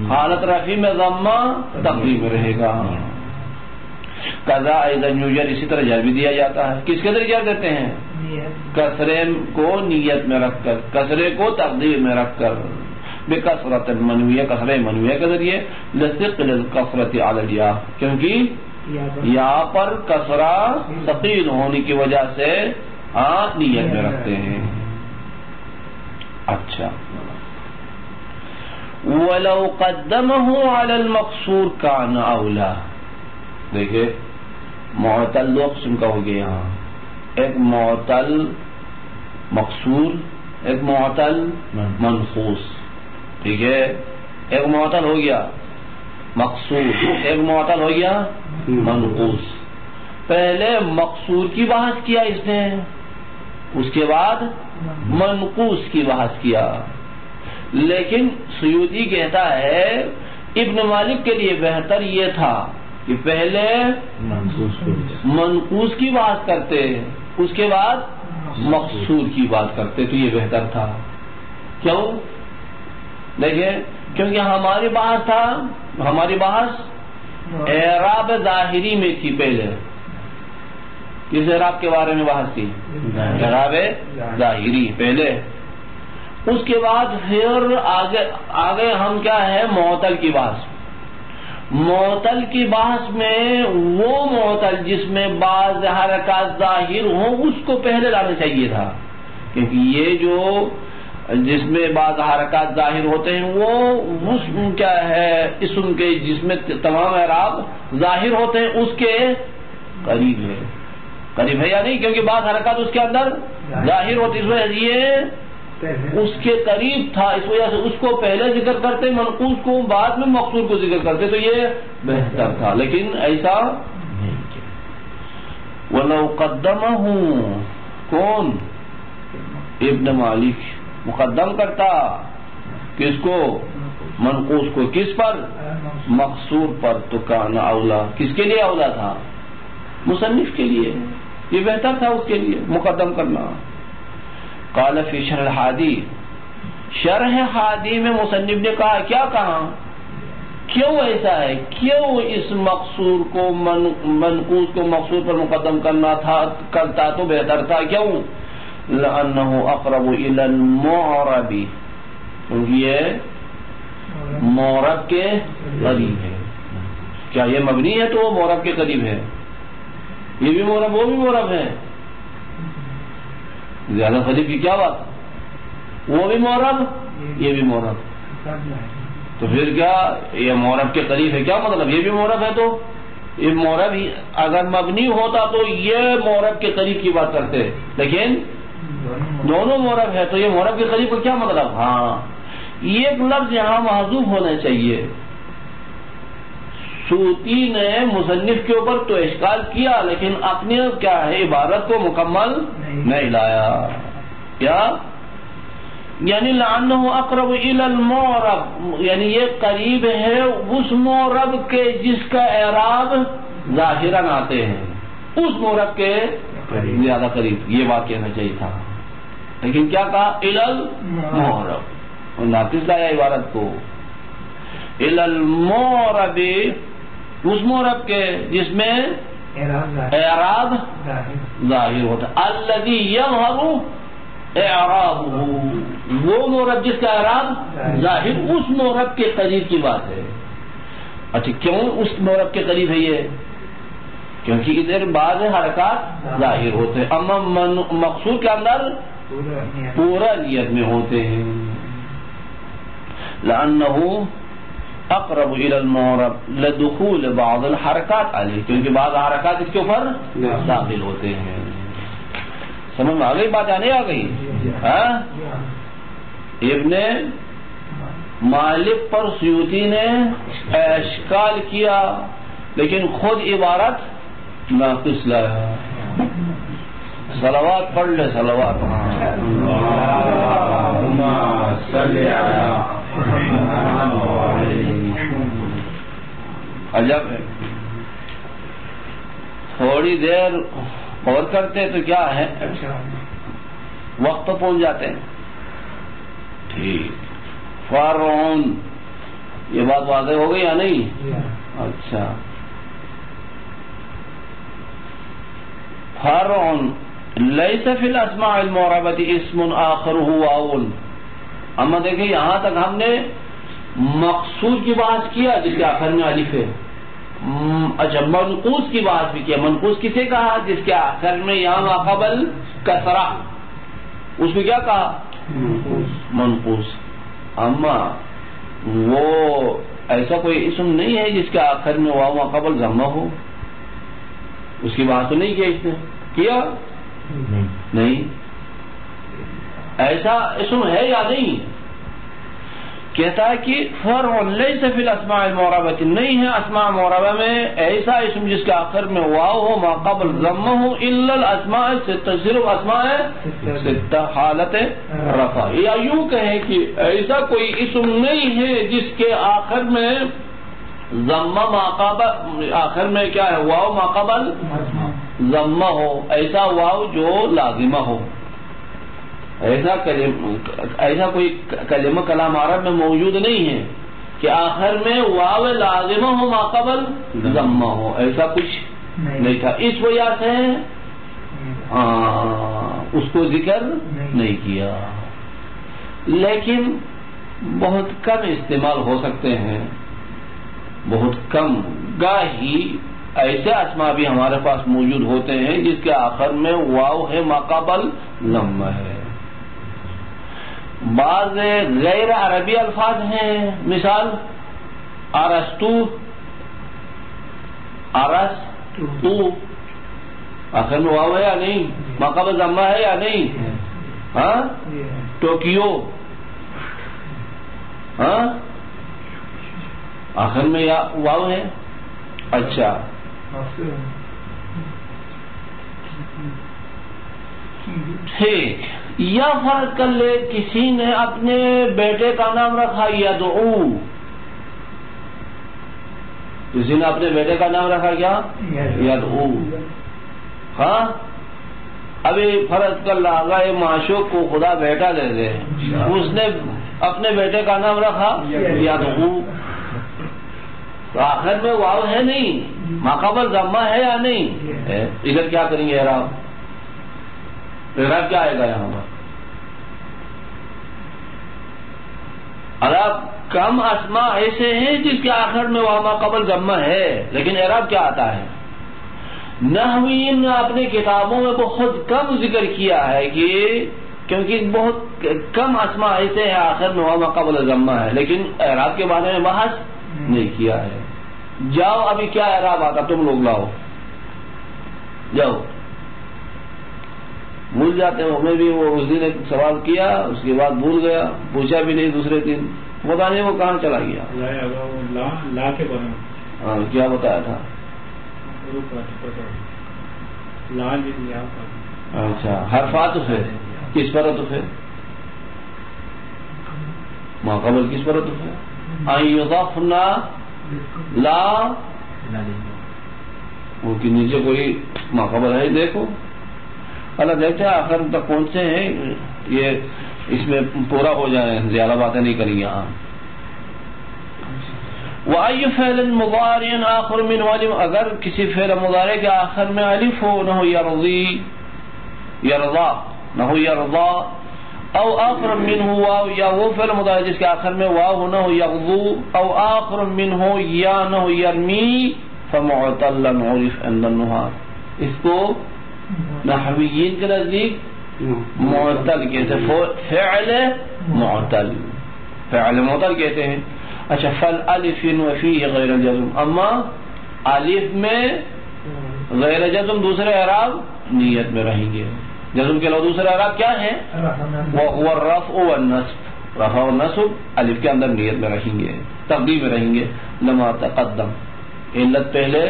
حالت رفع میں ضمہ تقدیم میں رہے گا. قضا ایضا یوجر، اسی طرح جر بھی دیا جاتا ہے. کس کے ذریعے جر دیتے ہیں؟ کسرے کو نیت میں رکھ کر، کسرے کو تقدیر میں رکھ کر، بکثرۃ المنویہ، کسرہ منویہ کے ذریعے، لثقل الکثرۃ علی الیا، کیونکہ یہاں پر کسرہ ثقیل ہونے کی وجہ سے نیت میں رکھتے ہیں. اچھا، وَلَوْ قَدَّمَهُ عَلَى الْمَقْصُورِ كَانَ أَوْلَى. دیکھیں معتل دو قسم کا ہو گیا یہاں، ایک معتل مقصور، ایک معتل منقوص. ٹھیک ہے، ایک معتل ہو گیا مقصور، ایک معتل ہو گیا منقوص. پہلے مقصور کی بحث کیا اس نے، اس کے بعد منقوص کی بحث کیا. لیکن سیوطی کہتا ہے ابن مالک کے لیے بہتر یہ تھا کہ پہلے منقوص کی بات کرتے، اس کے بعد مقصور کی بات کرتے، تو یہ بہتر تھا. کیوں؟ دیکھیں، کیونکہ ہماری بحث اعراب ظاہری میں تھی. پہلے کس اعراب کے بارے میں بحث تھی؟ اعراب ظاہری پہلے. اس کے بعد پھر آگے ہم کیا ہے، معتل کی بحث. معتل کی بحث میں وہ معتل جس میں بعض حرکات ظاہر ہوں، اس کو پہلے لانا چاہیے تھا، کیونکہ یہ جو جس میں بعض حرکات ظاہر ہوتے ہیں وہ اسم کیا ہے، اسم کے جس میں تمام اعراب ظاہر ہوتے ہیں اس کے قریب ہے. قریب ہے یا نہیں؟ کیونکہ بعض حرکات اس کے اندر ظاہر ہوتی، اس وجہ سے یہ اس کے قریب تھا، اس وجہ سے اس کو پہلے ذکر کرتے، منقوص کو بعد میں مقصور کو ذکر کرتے، تو یہ بہتر تھا. لیکن ایسا نہیں کیا. وَلَوْ قَدَّمَهُ، کون؟ ابن مالک مقدم کرتا کس کو؟ منقوص کو. کس پر؟ مقصور پر. تو کان اولا، کس کے لیے اولا تھا؟ مصنف کے لیے. یہ بہتر تھا اس کے لیے مقدم کرنا. قال فی شرح الحادی، شرح حادی میں مصنف نے کہا، کیا کہا؟ کیوں ایسا ہے؟ کیوں اس مقصور کو منقوص کو مقصور پر مقدم کرتا تو بہتر تھا. کیوں؟ لأنه اقرب الى المعرب، کیونکہ یہ معرب کے قریب ہے. کیا یہ مبنی ہے تو وہ معرب کے قریب ہے؟ یہ بھی معرب وہ بھی معرب ہے. زیادہ قریب کی کیا بات؟ وہ بھی معرب یہ بھی معرب، تو پھر کیا یہ معرب کے قریب ہے؟ کیا مطلب؟ یہ بھی معرب ہے تو یہ معرب ہی اگر مبنی ہوتا تو یہ معرب کے قریب کی بات کرتے، لیکن دونوں معرب ہے تو یہ معرب کے قریب کا کیا مطلب؟ ہاں، یہ ایک لفظ یہاں محذوف ہونا چاہیے. سیوطی نے مصنف کے اوپر تو اشکال کیا، لیکن اپنے کیا ہے عبارت کو مکمل نہیں لایا. کیا؟ یعنی لأنه اقرب الى المعرب، یعنی یہ قریب ہے اس معرب کے جس کا اعراب ظاہراً آتے ہیں، اس معرب کے زیادہ قریب. یہ بات کہنا چاہیے تھا، لیکن کیا کہا؟ الى المعرب، ناقص لایا عبارت کو. الى المعرب، اس معرب کے جس میں اعراب ظاہر ہوتا. الذي يظهر اعرابه، وہ معرب جس کا اعراب ظاہر، اس معرب کے قریب کی بات ہے. اچھا، کیوں اس معرب کے قریب ہے یہ؟ کیونکہ ادھر بعض حرکات ظاہر ہوتے ہیں، اما مقصور کے اندر پورا نیت میں ہوتے ہیں. لأنه اقرب الى المعرب لدخول بعض الحرکات علیہ، کیونکہ بعض حرکات اس کے اوپر داخل ہوتے ہیں. سمجھ میں آ گئی بات؟ آنے آ گئی. ابن مالک پر سیوطی نے اشکال کیا، لیکن خود عبارت ناقص لایا. صلوات پڑھ لے، صلوات. اللہم صلی علی محمد. عجب ہے. تھوڑی دیر اور کرتے تو کیا ہے وقت تو پہنچ جاتے ہیں. ٹھیک. فرعون یہ بات واضح ہو گئی یا نہیں؟ اچھا. فرعون لیس فی الاسماء المعربۃ اسم آخرہ واو. اما دیکھیں یہاں تک ہم نے مقصود کی بات کیا جس کے آخر میں الف ہے. اچھا منقوص کی بات بھی کیا. منقوص کسے کہا؟ جس کے آخر میں یا ما قبل کسرہ، اس میں کیا کہا؟ منقوص. اما وہ ایسا کوئی اسم نہیں ہے جس کے آخر میں واو ما قبل ضمہ ہو. اس کی بات تو نہیں کیا اس نے کیا؟ نہیں. ایسا اسم ہے یا نہیں؟ کہتا ہے کہ فرع لیس فی الاسماء المعربۃ، نہیں ہے اسماء معربہ میں ایسا اسم جس کے آخر میں واو ہو ما قبل ضمہ ہو الا الاسماء الستہ، صرف اسماء ستہ حالت رفع. یا یوں کہیں کہ ایسا کوئی اسم نہیں ہے جس کے آخر میں ضمہ ما قبل، آخر میں کیا ہے واو ما قبل ضمہ ہو، ایسا واو جو لازمہ ہو. ایسا کوئی کلمہ کلام عرب میں موجود نہیں ہے کہ آخر میں واو لازمہ ہو ما قبل ضمہ ہو. ایسا کچھ نہیں تھا. اس وجہ سے اس کو ذکر نہیں کیا. لیکن بہت کم استعمال ہو سکتے ہیں، بہت کم. گاہی ایسے اسماء بھی ہمارے پاس موجود ہوتے ہیں جس کے آخر میں واو ہے ما قبل ضمہ ہے. بعض غیر عربی الفاظ ہیں، مثال ارسطو، ارسطو آخر میں واو ہے یا نہیں؟ ما قبل ضمہ ہے یا نہیں؟ ہاں. ٹوکیو ہاں آخر میں یا واو ہے. اچھا ٹھیک. یا فرض کر لے کسی نے اپنے بیٹے کا نام رکھا یدعو، کسی نے اپنے بیٹے کا نام رکھا کیا؟ یدعو. ہاں ابھی فرض کر لگا معشوق کو خدا بیٹا دے دے، اس نے اپنے بیٹے کا نام رکھا یدعو. تو آخر میں واو ہے نہیں، ما قبل ضمہ ہے یا نہیں؟ ادھر کیا کریں گے؟ اعراب کیا آئے گا یہاں پر؟ اعراب کم اسماء ایسے ہیں جس کے آخر میں واو ما قبل ضمہ ہے، لیکن اعراب کیا آتا ہے؟ نحویین نے اپنی کتابوں میں بہت کم ذکر کیا ہے کہ کیونکہ بہت کم اسماء ایسے ہیں آخر میں واو ما قبل ضمہ ہے، لیکن اعراب کے بارے میں بحث نہیں کیا ہے. جاؤ ابھی کیا اعراب آتا تم لوگ لاؤ، جاؤ. بھول جاتے ہیں. ہمیں بھی وہ اس دن ایک سوال کیا، اس کے بعد بھول گیا، پوچھا بھی نہیں دوسرے دن، پتا نہیں وہ کہاں چلا گیا. لا کے بارے میں ہاں کیا بتایا تھا؟ اچھا حرفات ہے کس پر عطف ہے؟ ما قبل کس پر عطف ہے؟ ان یضافنا لا، وہ کے نیچے کوئی ما قبل ہے دیکھو. اللہ دیکھتے ہیں آخر تک پہنچتے ہیں، یہ اس میں پورا ہو جائے، زیادہ باتیں نہیں کریں یہاں. وَأَيُّ فعل مضارع آخر من والم، اگر کسی فعل مضارع کے آخر میں الف ہو، نہ ہو یرضی یرضا، نہ ہو یرضا، او آخر منہ واو، یا وہ فعل مضارع جس کے آخر میں واو ہو، نہ ہو یغضو، او آخر منہ یا نہ ہو یرمی، فمعتلا عرف عند النحاة. اس کو نحویین کے نزدیک معتل کہتے ہیں، فعل معتل، فعل معتل کہتے ہیں. اچھا فالالف وفیہ غیر الجزم، اما الف میں غیر جزم دوسرے اعراب نیت میں رہیں گے. جزم کے علاوہ دوسرے اعراب کیا ہے؟ وہ الرفع والنصب، رفع و نصب الف کے اندر نیت میں رہیں گے، تقدیم میں رہیں گے. لما تقدم، علت پہلے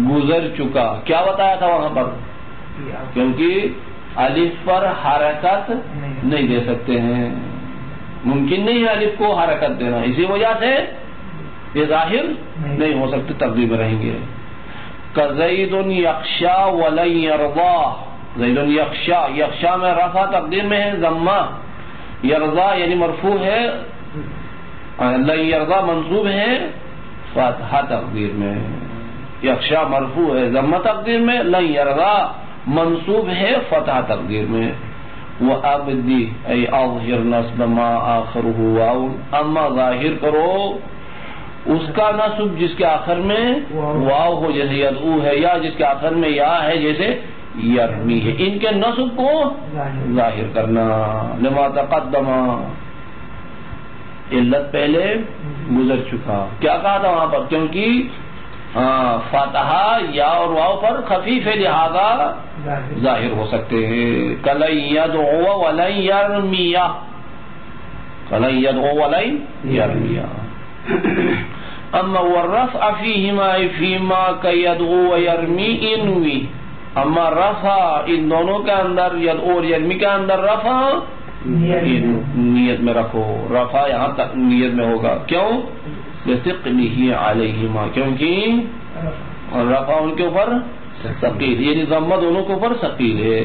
گزر چکا. کیا بتایا تھا وہاں پر؟ کیونکہ الف پر حرکت نہیں دے سکتے ہیں، ممکن نہیں ہے الف کو حرکت دینا، اسی وجہ سے یہ ظاہر نہیں ہو سکتے، تقدیم میں رہیں گے. کزید یخشا ولن یرضا، زید یخشا، یخشا میں رفع تقدیر میں ہے ضمہ، یرضا یعنی مرفوع ہے، لن یرضا منصوب ہے فتحہ تقدیر میں، یخشا مرفوع ہے ضمہ تقدیر میں، لن یرضا منصوب ہے فتحہ تقدیر میں۔ وَأَبْدِي أي أظهر نصب ما آخره واو، اما ظاہر کرو اس کا نصب جس کے آخر میں واو ہو، جیسے یدعو ہے، یا جس کے آخر میں یا ہے جیسے یرمی ہے، ان کے نصب کو ظاہر کرنا۔ لما تقدم، علت پہلے گزر چکا، کیا کہا تھا وہاں پر؟ کیونکہ فاتحہ یا اور واو پر خفیف ہے لہذا ظاہر ہو سکتے ہیں۔ کَلَن يَدْعُوَ وَلَن يَرْمِيَ، کَلَن يَدْعُوَ وَلَن يَرْمِيَ۔ اما والرفع فیہما فیما کَیَدْعُو وَيَرْمِی انوی، اما رفع ان دونوں کے اندر، یدعو اور یرمی کے اندر رفع نیت میں رکھو، رفع یہاں تک نیت میں ہوگا، کیوں؟ لِثِقْلِهِ عَلَيْهِمَا، کیونکہ رفع ان کے اوپر ثقیل، یعنی ضمہ دونوں کے اوپر ثقیل ہے،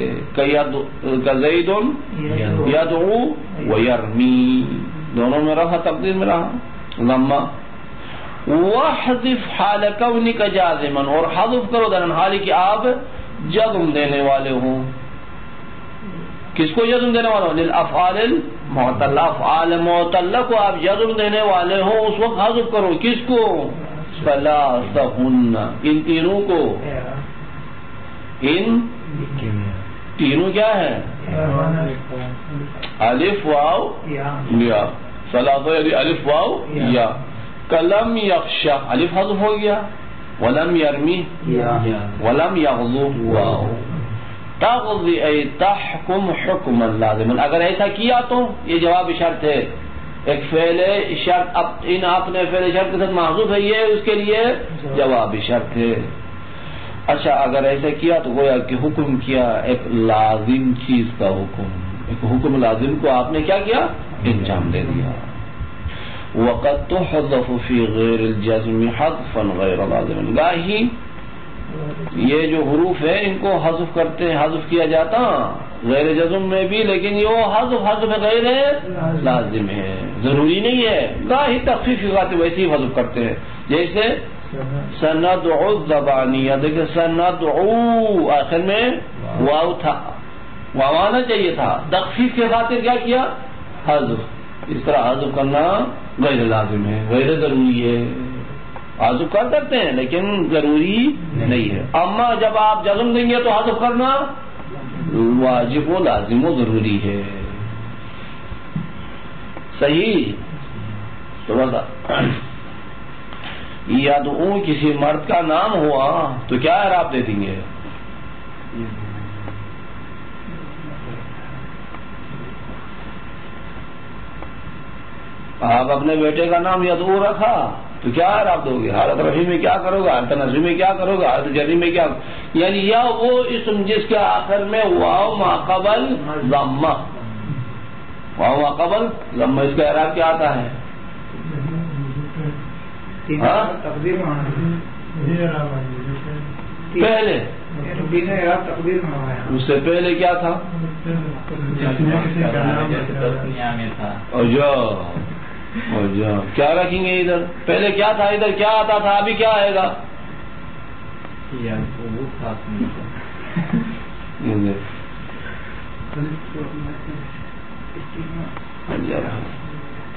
کَزَیْدٌ یدعو وَیَرْمی، دونوں میں رفع تقدیر میں رہا ضمہ۔ وَحْذِفْ حَالَ كَوْنِكَ جَازِمًا، اور حذف کرو در حال کہ آپ جزم دینے والے ہوں۔ کس کو جزم دینے والے ہوں؟ للافعال المعتلہ، افعال معتلہ کو آپ جزم دینے والے ہوں، اس وقت حذف کرو۔ کس کو؟ ثلاثہن، ان تینوں کو، ان تینوں کیا ہے؟ الف واو یا، ثلاثہ یعنی الف واو یا۔ کلم یخشا، الف حذف ہو گیا، ولم یرمی ولم یغزو واو۔ تغضی ای تحکم حکما لازما، اگر ایسا کیا تو یہ جواب شرط ہے، ایک فعل شرط ان آپ نے فعل شرط کے ساتھ محذوف ہے، یہ اس کے لیے جواب شرط ہے۔ اچھا اگر ایسا کیا تو گویا کہ حکم کیا ایک لازم چیز کا حکم، ایک حکم لازم کو آپ نے کیا کیا؟ انجام دے دیا۔ وقد تحذف فی غیر الجزم حذفا غیر لازم، گاہی یہ جو حروف ہے ان کو حذف کرتے ہیں، حذف کیا جاتا غیر جزم میں بھی، لیکن یہ حذف غیر لازم ہے، ضروری نہیں ہے، گاہی تخفیف کی خاطر ویسے ہی حذف کرتے ہیں، جیسے سندعو الزبانیہ، دیکھیں سندعو آخر میں واو تھا، واو آنا چاہیے تھا، تخفیف کی خاطر کیا کیا؟ حذف۔ اس طرح حذف کرنا غیر لازم ہے، غیر ضروری ہے، حذف کر سکتے ہیں لیکن ضروری نہیں ہے۔ اما جب آپ جزم دیں گے تو حذف کرنا واجب و لازم و ضروری ہے۔ صحیح؟ تو بتا یدعو کسی مرد کا نام ہوا تو کیا اعراب دے دیں گے؟ آپ اپنے بیٹے کا نام یدعو رکھا تو کیا اعراب دو گے؟ حالت رفع میں کیا کرو گا؟ حالت نصب میں کیا کرو گا؟ حالت جری میں کیا؟ یعنی یا وہ اسم جس کے آخر میں واو ما قبل ضمہ، واو ما قبل ضمہ، اس کا اعراب کیا آتا ہے؟ پہلے اس سے پہلے کیا تھا؟ کیا رکھیں گے ادھر؟ پہلے کیا تھا؟ ادھر کیا آتا تھا؟ ابھی کیا آئے گا؟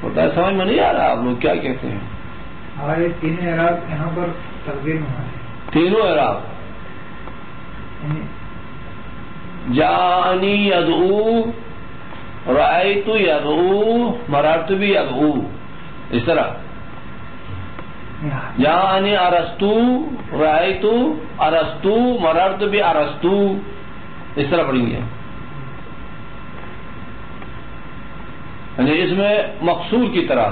ہوتا ہے سمجھ میں نہیں آ رہا آپ لوگ کیا کہتے ہیں؟ ہمارے تینوں اعراب یہاں پر تقدیر میں ہے، تینوں اعراب جانی یدعو، رأیت یدعو، مررت بھی یدعو، اس طرح جانی ارستو، رأیت ارستو، مررت بھی ارستو، اس طرح پڑھیں گے۔ یعنی اس میں مقصور کی طرح